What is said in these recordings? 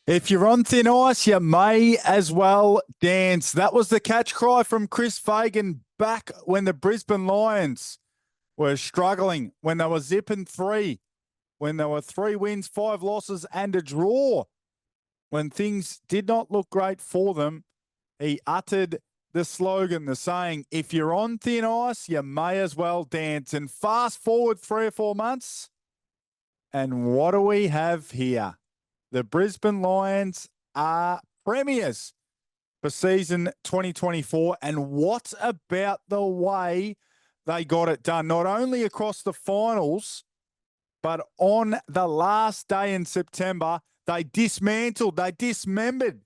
If you're on thin ice, you may as well dance. That was the catch cry from Chris Fagan back when the Brisbane Lions were struggling, when they were zipping three, when there were 3 wins, 5 losses, and a draw. When things did not look great for them, he uttered the slogan, the saying, if you're on thin ice, you may as well dance. And fast forward 3 or 4 months, and what do we have here? The Brisbane Lions are premiers for season 2024. And what about the way they got it done? Not only across the finals, but on the last day in September, they dismantled, they dismembered,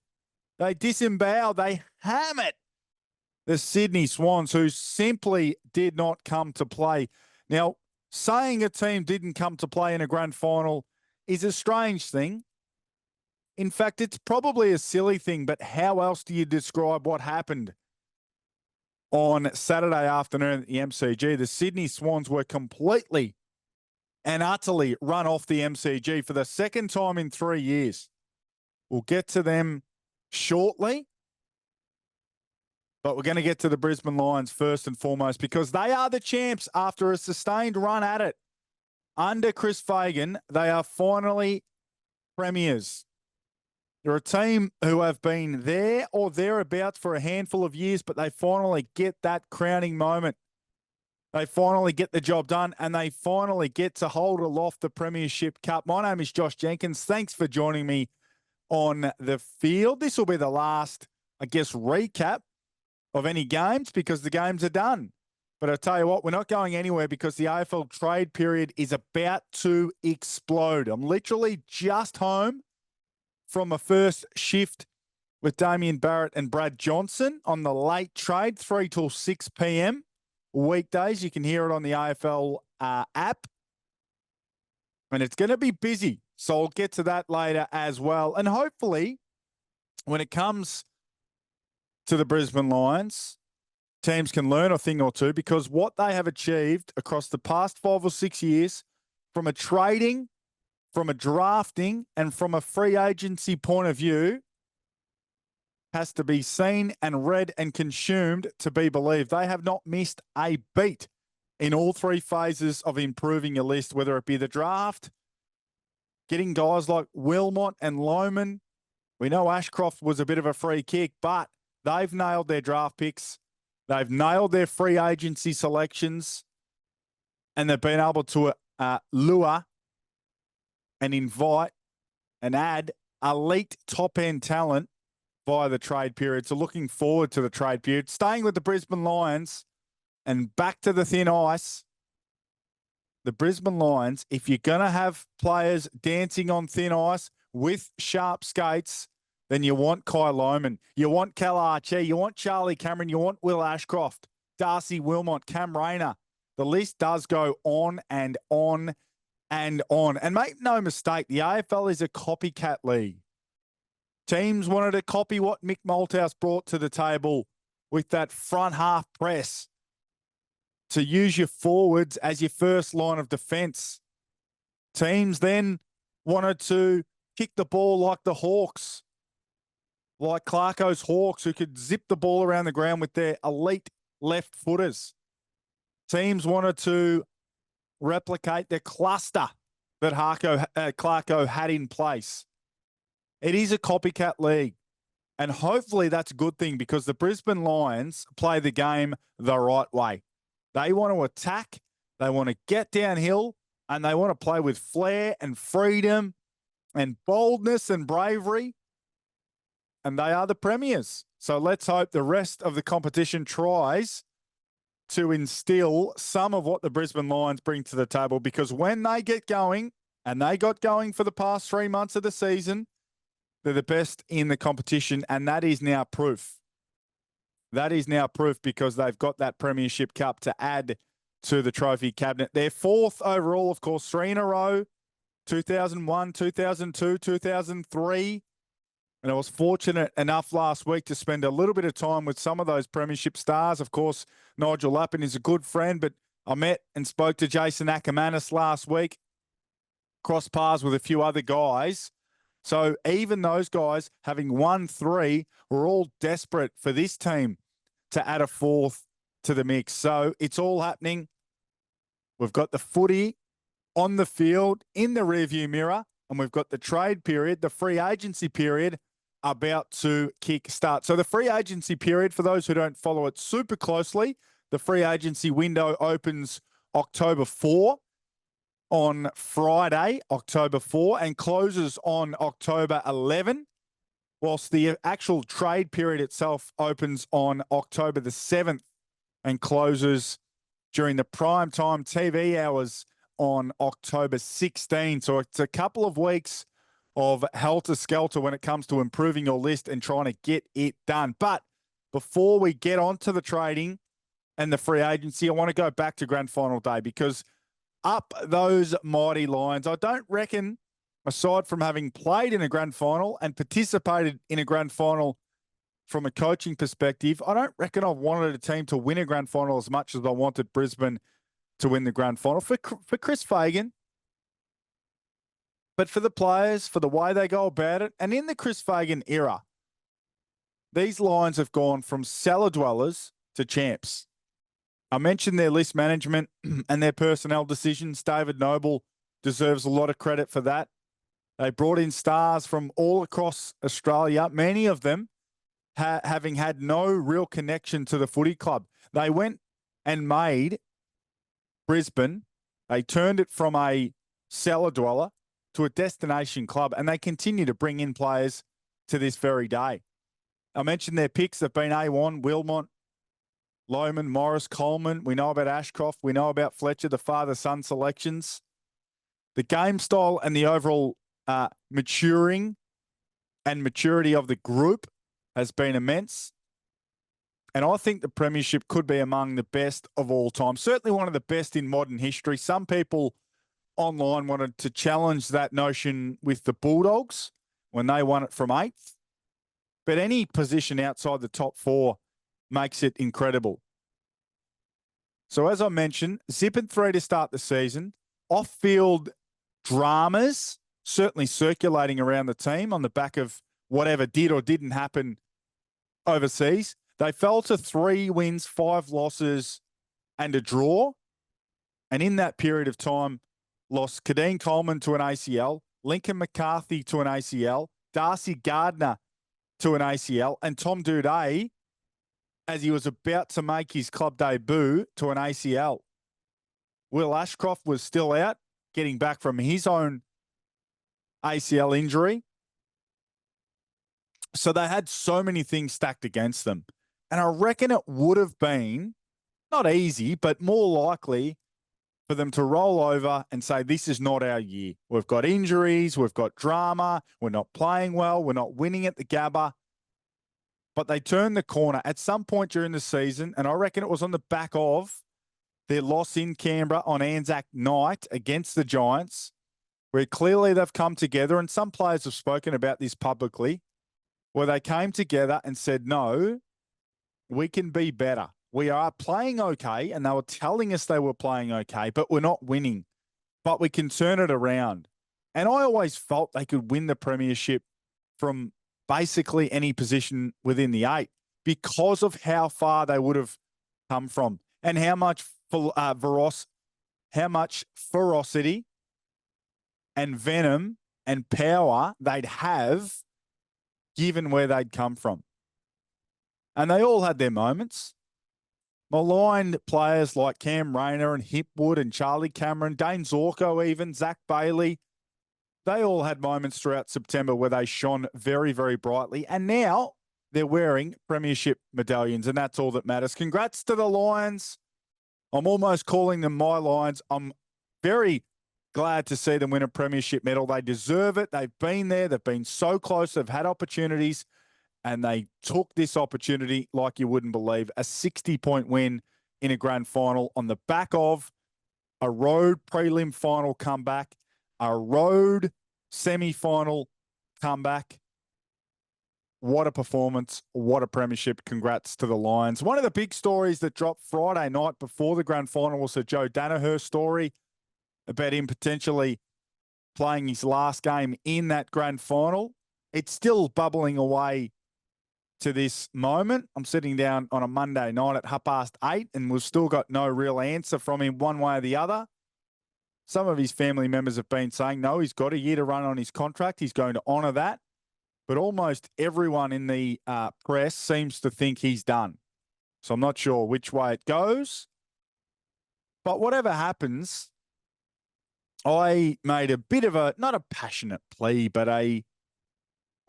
they disemboweled, they hammered the Sydney Swans, who simply did not come to play. Now, saying a team didn't come to play in a grand final is a strange thing. In fact, it's probably a silly thing, but how else do you describe what happened on Saturday afternoon at the MCG? The Sydney Swans were completely and utterly run off the MCG for the second time in 3 years. We'll get to them shortly, but we're going to get to the Brisbane Lions first and foremost because they are the champs after a sustained run at it. Under Chris Fagan, they are finally premiers. They're a team who have been there or thereabouts for a handful of years, but they finally get that crowning moment. They finally get the job done, and they finally get to hold aloft the Premiership Cup. My name is Josh Jenkins. Thanks for joining me on the field. This will be the last, I guess, recap of any games because the games are done. But I tell you what, we're not going anywhere because the AFL Trade Period is about to explode. I'm literally just home from a first shift with Damien Barrett and Brad Johnson on the late trade, 3 till 6 p.m. weekdays. You can hear it on the AFL app. And it's going to be busy. So I'll get to that later as well. And hopefully, when it comes to the Brisbane Lions, teams can learn a thing or two because what they have achieved across the past 5 or 6 years from a trading, from a drafting, and from a free agency point of view has to be seen and read and consumed to be believed. They have not missed a beat in all 3 phases of improving your list, whether it be the draft, getting guys like Wilmot and Lohman. We know Ashcroft was a bit of a free kick, but they've nailed their draft picks. They've nailed their free agency selections, and they've been able to lure and invite and add elite top-end talent via the trade period. So looking forward to the trade period. Staying with the Brisbane Lions and back to the thin ice, the Brisbane Lions, if you're going to have players dancing on thin ice with sharp skates, then you want Kai Lohman, you want Cal Archie, you want Charlie Cameron, you want Will Ashcroft, Darcy Wilmot, Cam Rayner. The list does go on and on and on. And make no mistake, the AFL is a copycat league. Teams wanted to copy what Mick Malthouse brought to the table with that front half press to use your forwards as your first line of defence. Teams then wanted to kick the ball like the Hawks, like Clarko's Hawks, who could zip the ball around the ground with their elite left footers. Teams wanted to replicate the cluster that Clarko had in place. It is a copycat league, and hopefully that's a good thing because the Brisbane Lions play the game the right way. They want to attack, they want to get downhill, and they want to play with flair and freedom and boldness and bravery, and they are the premiers. So let's hope the rest of the competition tries to instill some of what the Brisbane Lions bring to the table, because when they get going, and they got going for the past 3 months of the season, they're the best in the competition, and that is now proof. That is now proof because they've got that Premiership Cup to add to the trophy cabinet. They're 4th overall, of course, 3 in a row, 2001, 2002, 2003. And I was fortunate enough last week to spend a little bit of time with some of those Premiership stars. Of course, Nigel Lappin is a good friend, but I met and spoke to Jason Ackermanis last week, crossed paths with a few other guys. So even those guys having won 3 were all desperate for this team to add a 4th to the mix. So it's all happening. We've got the footy on the field in the rearview mirror, and we've got the trade period, the free agency period about to kick start. So the free agency period, for those who don't follow it super closely, the free agency window opens October 4 on Friday, October 4, and closes on October 11, whilst the actual trade period itself opens on October the 7th and closes during the prime time TV hours on October 16. So it's a couple of weeks of helter-skelter when it comes to improving your list and trying to get it done. But before we get on to the trading and the free agency, I want to go back to Grand Final day, because up those mighty Lions, I don't reckon, aside from having played in a Grand Final and participated in a Grand Final from a coaching perspective, I don't reckon I've wanted a team to win a Grand Final as much as I wanted Brisbane to win the Grand Final. For Chris Fagan, but for the players, for the way they go about it, and in the Chris Fagan era, these Lions have gone from cellar dwellers to champs. I mentioned their list management and their personnel decisions. David Noble deserves a lot of credit for that. They brought in stars from all across Australia, many of them having had no real connection to the footy club. They went and made Brisbane, they turned it from a cellar dweller to a destination club, and they continue to bring in players to this very day. I mentioned their picks have been A1, Wilmot, Lohman, Morris, Coleman. We know about Ashcroft. We know about Fletcher, the father-son selections. The game style and the overall maturing and maturity of the group has been immense. And I think the premiership could be among the best of all time. Certainly one of the best in modern history. Some people online wanted to challenge that notion with the Bulldogs when they won it from 8th. But any position outside the top 4 makes it incredible. So as I mentioned, 0-3 to start the season. Off-field dramas certainly circulating around the team on the back of whatever did or didn't happen overseas. They fell to 3 wins, 5 losses, and a draw. And in that period of time, lost Kadeen Coleman to an ACL, Lincoln McCarthy to an ACL, Darcy Gardner to an ACL, and Tom Doedee, as he was about to make his club debut, to an ACL. Will Ashcroft was still out, getting back from his own ACL injury. So they had so many things stacked against them. And I reckon it would have been not easy, but more likely for them to roll over and say, this is not our year. We've got injuries, we've got drama, we're not playing well, we're not winning at the Gabba. But they turned the corner at some point during the season, and I reckon it was on the back of their loss in Canberra on Anzac night against the Giants, where clearly they've come together, and some players have spoken about this publicly, where they came together and said, no, we can be better. We are playing okay, and they were telling us they were playing okay, but we're not winning. But we can turn it around. And I always felt they could win the premiership from basically any position within the 8 because of how far they would have come from and how much ferocity and venom and power they'd have given where they'd come from. And they all had their moments. Maligned players like Cam Rayner and Hipwood and Charlie Cameron, Dane Zorko even, Zach Bailey, they all had moments throughout September where they shone very, very brightly. And now they're wearing premiership medallions, and that's all that matters. Congrats to the Lions. I'm almost calling them my Lions. I'm very glad to see them win a premiership medal. They deserve it. They've been there. They've been so close. They've had opportunities, and they took this opportunity like you wouldn't believe. A 60-point win in a grand final on the back of a road prelim final comeback, a road semi-final comeback. What a performance. What a premiership. Congrats to the Lions. One of the big stories that dropped Friday night before the grand final was the Joe Daniher story about him potentially playing his last game in that grand final. It's still bubbling away to this moment. I'm sitting down on a Monday night at 8:30, and we've still got no real answer from him one way or the other. Some of his family members have been saying, no, he's got a year to run on his contract. He's going to honour that. But almost everyone in the press seems to think he's done. So I'm not sure which way it goes. But whatever happens, I made a bit of not a passionate plea, but I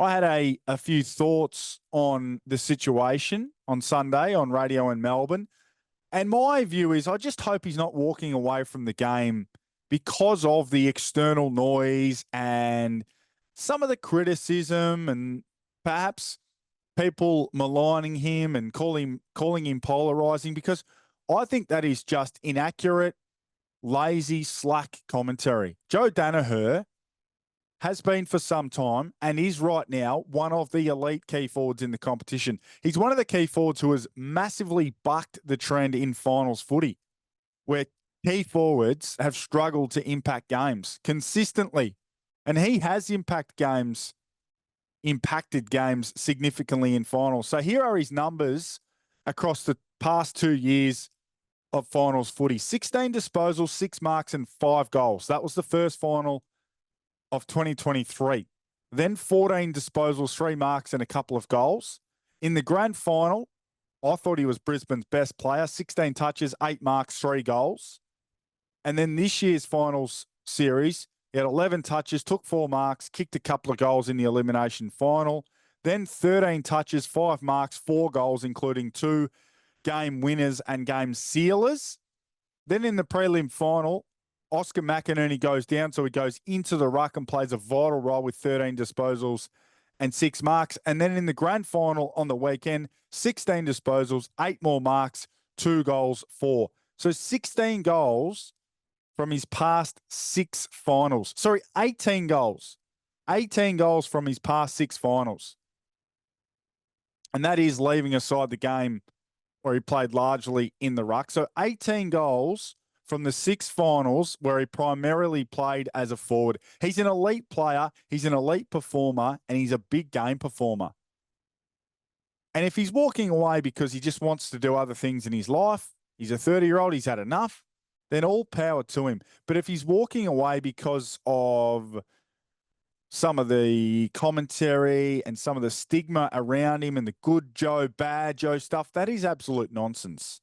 had a few thoughts on the situation on Sunday on radio in Melbourne. And my view is I just hope he's not walking away from the game because of the external noise and some of the criticism and perhaps people maligning him and calling him polarizing, because I think that is just inaccurate, lazy, slack commentary. Joe Daniher has been for some time and is right now one of the elite key forwards in the competition. He's one of the key forwards who has massively bucked the trend in finals footy, where key forwards have struggled to impact games consistently. And he has impacted games significantly in finals. So here are his numbers across the past 2 years of finals footy. 16 disposals, 6 marks and 5 goals. That was the first final of 2023. Then 14 disposals, 3 marks and a couple of goals. In the grand final, I thought he was Brisbane's best player. 16 touches, 8 marks, 3 goals. And then this year's finals series, he had 11 touches, took 4 marks, kicked a couple of goals in the elimination final. Then 13 touches, 5 marks, 4 goals, including 2 game winners and game sealers. Then in the prelim final, Oscar McInerney goes down, so he goes into the ruck and plays a vital role with 13 disposals and 6 marks. And then in the grand final on the weekend, 16 disposals, 8 more marks, 2 goals, 4. So 16 goals from his past 6 finals. Sorry, 18 goals. 18 goals from his past 6 finals. And that is leaving aside the game where he played largely in the ruck. So 18 goals from the 6 finals where he primarily played as a forward. He's an elite player, he's an elite performer, and he's a big game performer. And if he's walking away because he just wants to do other things in his life, he's a 30-year-old, he's had enough, then all power to him. But if he's walking away because of some of the commentary and some of the stigma around him and the good Joe, bad Joe stuff, that is absolute nonsense.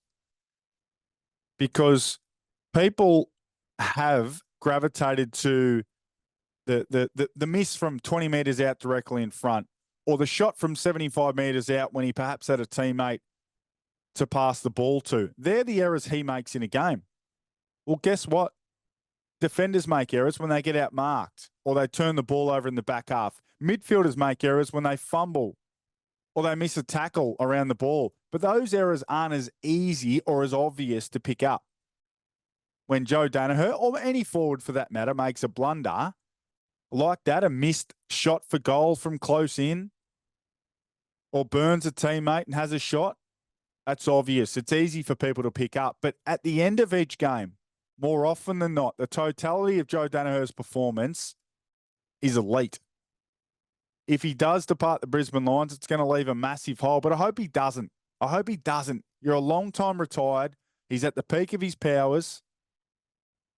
Because people have gravitated to the miss from 20 metres out directly in front, or the shot from 75 metres out when he perhaps had a teammate to pass the ball to. They're the errors he makes in a game. Well, guess what? Defenders make errors when they get outmarked or they turn the ball over in the back half. Midfielders make errors when they fumble or they miss a tackle around the ball. But those errors aren't as easy or as obvious to pick up. When Joe Daniher, or any forward for that matter, makes a blunder like that, a missed shot for goal from close in, or burns a teammate and has a shot, that's obvious. It's easy for people to pick up. But at the end of each game, more often than not, the totality of Joe Daniher's performance is elite. If he does depart the Brisbane Lions, it's going to leave a massive hole, but I hope he doesn't. I hope he doesn't. You're a long time retired. He's at the peak of his powers.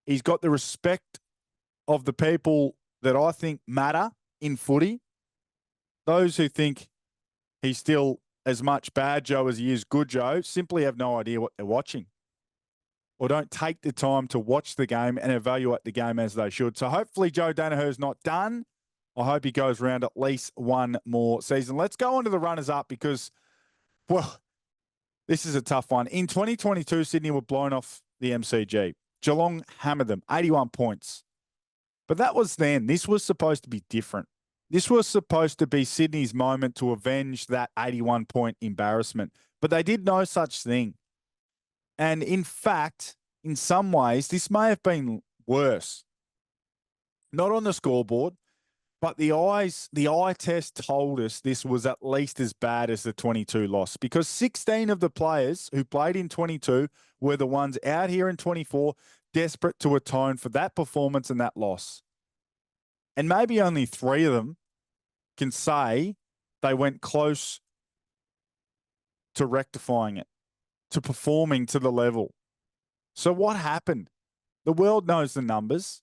He's got the respect of the people that I think matter in footy. Those who think he's still as much bad Joe as he is good Joe simply have no idea what they're watching, or don't take the time to watch the game and evaluate the game as they should. So hopefully Joe Daniher's not done. I hope he goes around at least one more season. Let's go on to the runners-up because, well, this is a tough one. In 2022, Sydney were blown off the MCG. Geelong hammered them, 81 points. But that was then. This was supposed to be different. This was supposed to be Sydney's moment to avenge that 81-point embarrassment. But they did no such thing. And in fact, in some ways, this may have been worse. Not on the scoreboard, but the eye test told us this was at least as bad as the 22 loss, because 16 of the players who played in 22 were the ones out here in 24 desperate to atone for that performance and that loss. And maybe only 3 of them can say they went close to rectifying it, to performing to the level. So what happened? The world knows the numbers.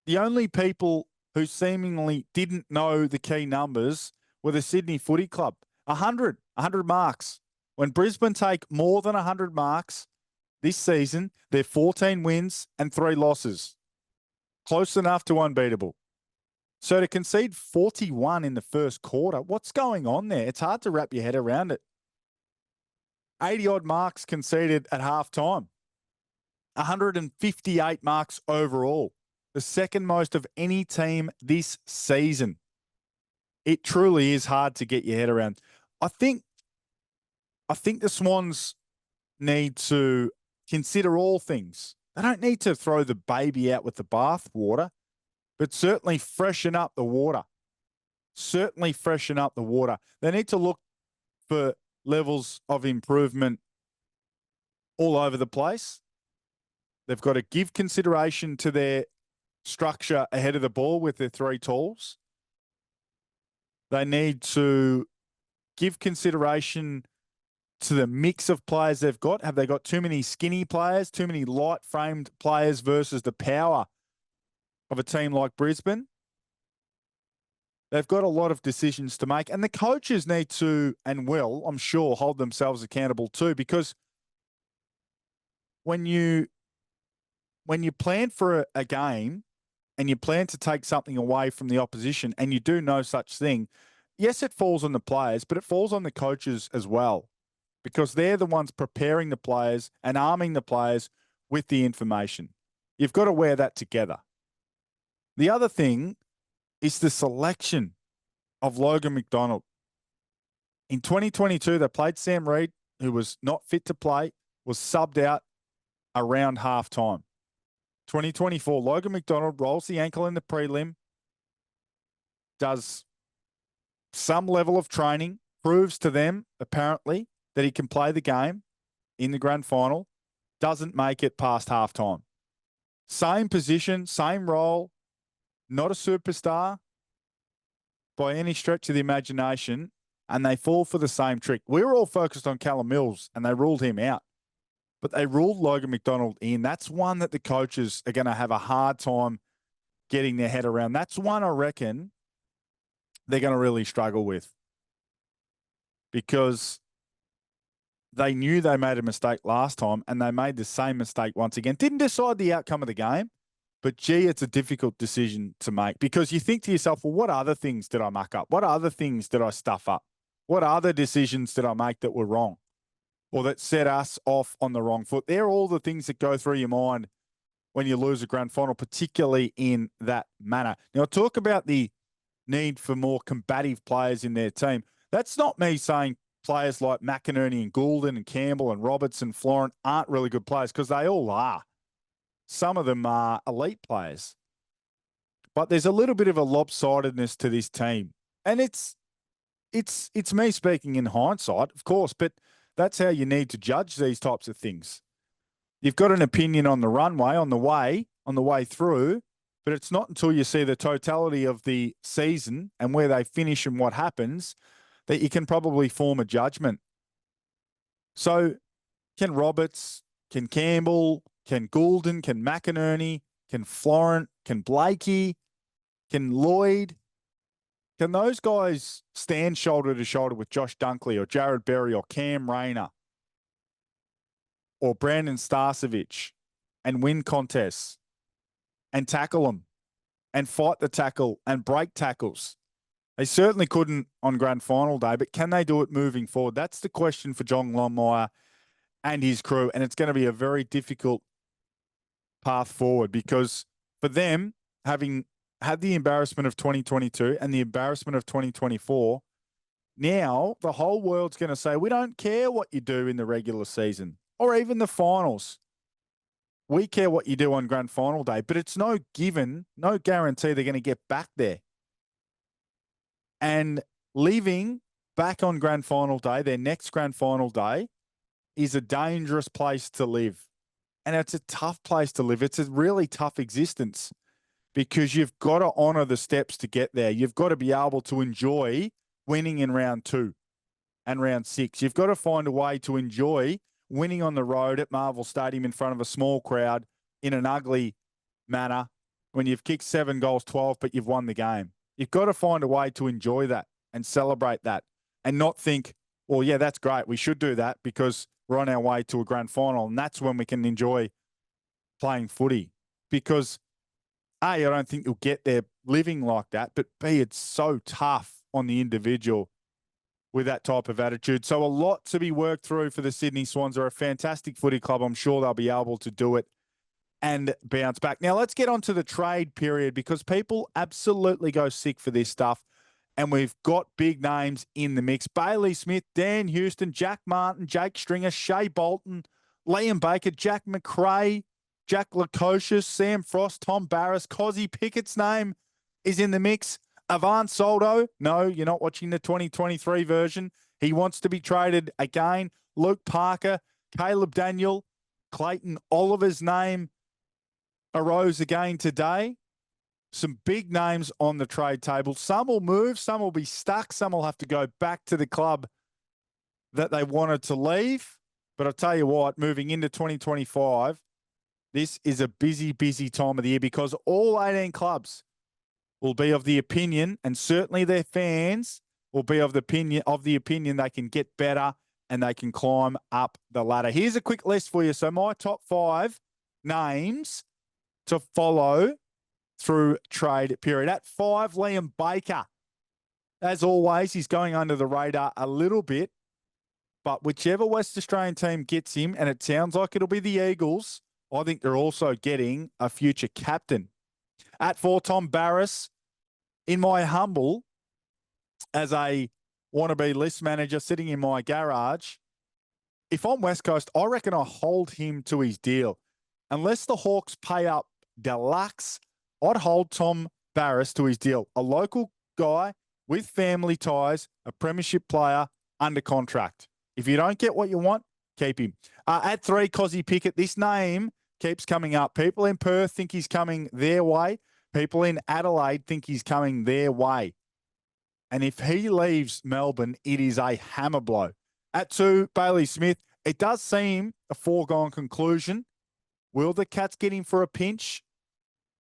The only people who seemingly didn't know the key numbers were the Sydney Footy Club. 100 marks. When Brisbane take more than 100 marks this season, they're 14 wins and 3 losses. Close enough to unbeatable. So to concede 41 in the first quarter, what's going on there? It's hard to wrap your head around it. 80-odd marks conceded at halftime. 158 marks overall. The second most of any team this season. It truly is hard to get your head around. I think the Swans need to consider all things. They don't need to throw the baby out with the bathwater, but certainly freshen up the water. Certainly freshen up the water. They need to look for levels of improvement all over the place. They've got to give consideration to their structure ahead of the ball with their 3 talls. They need to give consideration to the mix of players they've got. Have they got too many skinny players, too many light-framed players versus the power of a team like Brisbane? They've got a lot of decisions to make, and the coaches need to and will, I'm sure, hold themselves accountable too, because when you plan for a game and you plan to take something away from the opposition and you do no such thing, yes, it falls on the players, but it falls on the coaches as well, because they're the ones preparing the players and arming the players with the information. You've got to wear that together. The other thing is the selection of Logan McDonald. In 2022, they played Sam Reid, who was not fit to play, was subbed out around halftime. 2024, Logan McDonald rolls the ankle in the prelim, does some level of training, proves to them, apparently, that he can play the game in the grand final, doesn't make it past halftime. Same position, same role, not a superstar by any stretch of the imagination, and they fall for the same trick. We were all focused on Callum Mills, and they ruled him out. But they ruled Logan McDonald in. That's one that the coaches are going to have a hard time getting their head around. That's one I reckon they're going to really struggle with, because they knew they made a mistake last time and they made the same mistake once again. Didn't decide the outcome of the game, but gee, it's a difficult decision to make, because you think to yourself, well, what other things did I muck up? What other things did I stuff up? What other decisions did I make that were wrong or that set us off on the wrong foot? They're all the things that go through your mind when you lose a grand final, particularly in that manner. Now, talk about the need for more combative players in their team. That's not me saying players like McInerney and Goulden and Campbell and Roberts and Florent aren't really good players, because they all are. Some of them are elite players. But there's a little bit of a lopsidedness to this team. And it's me speaking in hindsight, of course, but that's how you need to judge these types of things. You've got an opinion on the runway, on the way through, but it's not until you see the totality of the season and where they finish and what happens that you can probably form a judgment. So can Roberts, can Campbell, can Goulden, can McInerney, can Florent, can Blakey, can Lloyd, can those guys stand shoulder to shoulder with Josh Dunkley or Jared Berry or Cam Rayner or Brandon Starcevich and win contests and tackle them and fight the tackle and break tackles? They certainly couldn't on grand final day, but can they do it moving forward? That's the question for John Longmire and his crew, and it's going to be a very difficult path forward, because for them, having had the embarrassment of 2022 and the embarrassment of 2024, now the whole world's going to say, we don't care what you do in the regular season or even the finals. We care what you do on grand final day, but it's no given, no guarantee they're going to get back there. And leaving back on grand final day, their next grand final day, is a dangerous place to live. And it's a tough place to live. It's a really tough existence. because you've got to honour the steps to get there. You've got to be able to enjoy winning in round 2 and round 6. You've got to find a way to enjoy winning on the road at Marvel Stadium in front of a small crowd in an ugly manner when you've kicked 7 goals, 12, but you've won the game. You've got to find a way to enjoy that and celebrate that and not think, well, yeah, that's great. We should do that because we're on our way to a grand final. And that's when we can enjoy playing footy. Because A, I don't think you'll get there living like that, but B, it's so tough on the individual with that type of attitude. So a lot to be worked through for the Sydney Swans. They're a fantastic footy club. I'm sure they'll be able to do it and bounce back. Now, let's get on to the trade period because people absolutely go sick for this stuff. And we've got big names in the mix. Bailey Smith, Dan Houston, Jack Martin, Jake Stringer, Shea Bolton, Liam Baker, Jack McRae, Jack Lukosius, Sam Frost, Tom Barras, Cozzy Pickett's name is in the mix. Ivan Soldo, no, you're not watching the 2023 version. He wants to be traded again. Luke Parker, Caleb Daniel, Clayton Oliver's name arose again today. Some big names on the trade table. Some will move, some will be stuck, some will have to go back to the club that they wanted to leave. But I'll tell you what, moving into 2025, this is a busy, busy time of the year because all 18 clubs will be of the opinion, and certainly their fans will be of the opinion they can get better and they can climb up the ladder. Here's a quick list for you. So my top 5 names to follow through trade period. At 5, Liam Baker. As always, he's going under the radar a little bit, but whichever West Australian team gets him, and it sounds like it'll be the Eagles, I think they're also getting a future captain. At 4, Tom Barras. In my humble, as a wannabe list manager sitting in my garage, if I'm West Coast, I reckon I hold him to his deal. Unless the Hawks pay up deluxe, I'd hold Tom Barras to his deal. A local guy with family ties, a premiership player under contract. If you don't get what you want, keep him. At 3, Cozzy Pickett. This name keeps coming up. People in Perth think he's coming their way. People in Adelaide think he's coming their way. And if he leaves Melbourne, it is a hammer blow. At 2, Bailey Smith. It does seem a foregone conclusion. Will the Cats get him for a pinch?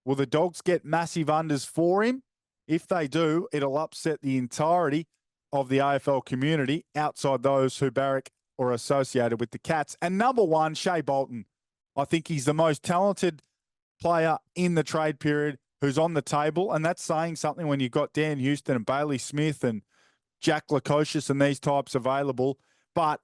Will the Dogs get massive unders for him? If they do, it'll upset the entirety of the AFL community outside those who barrack or associated with the Cats. And number 1, Shea Bolton. I think he's the most talented player in the trade period who's on the table, and that's saying something when you've got Dan Houston and Bailey Smith and Jack Lukosius and these types available. But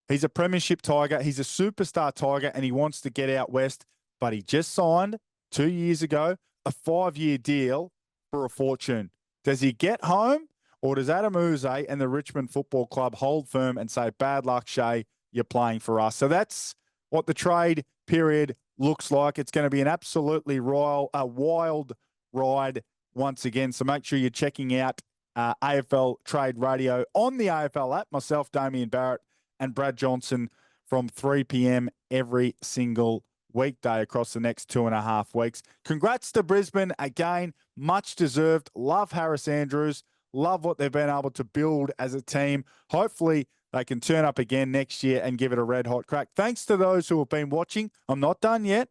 he's a premiership Tiger. He's a superstar Tiger, and he wants to get out west. But he just signed 2 years ago a 5-year deal for a fortune. Does he get home, or does Adam Uze and the Richmond Football Club hold firm and say, bad luck, Shea, you're playing for us? So that's what the trade period looks like. It's going to be an absolutely wild ride once again. So make sure you're checking out AFL Trade Radio on the AFL app. Myself, Damien Barrett, and Brad Johnson from 3 p.m. every single weekday across the next 2.5 weeks. Congrats to Brisbane again. Much deserved. Love Harris Andrews. Love what they've been able to build as a team. Hopefully they can turn up again next year and give it a red-hot crack. Thanks to those who have been watching. I'm not done yet.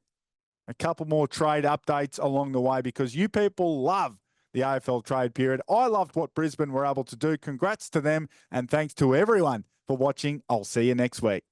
A couple more trade updates along the way because you people love the AFL trade period. I loved what Brisbane were able to do. Congrats to them, and thanks to everyone for watching. I'll see you next week.